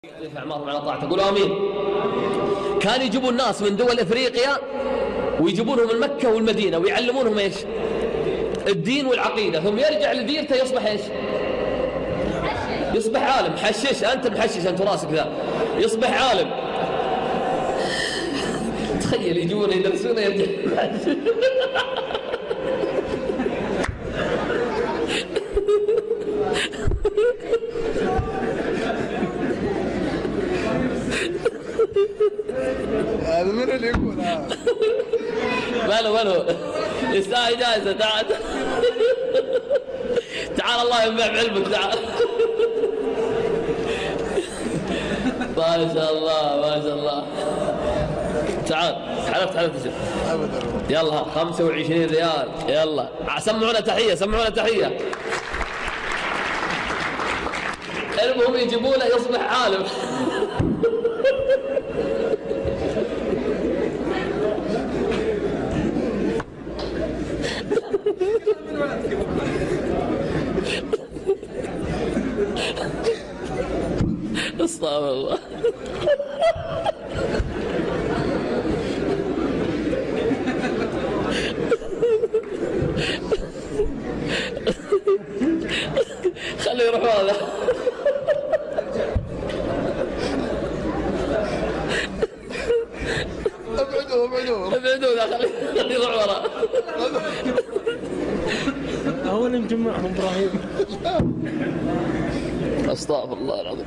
اعمارهم على طاعته. قولوا امين. كان يجيبون الناس من دول افريقيا ويجيبونهم من مكه والمدينه ويعلمونهم ايش؟ الدين والعقيده، ثم يرجع لديرته يصبح ايش؟ يصبح عالم. حشش انت، محشش انت راسك ذا، يصبح عالم. تخيل يجون يدرسون يرجع هذا من اللي يقول ماله يستاهل جائزة. تعال الله ينفع بعلمك. تعال. ما شاء الله ما شاء الله. تعال عرفت يلا 25 ريال. يلا سمعونا تحية، سمعونا تحية. المهم يجيبونه يصبح عالم. استغفر الله. خليه يروح هذا. ابعدوه خليه يروح ورا. هو اللي مجمعهم ابراهيم. استغفر الله العظيم.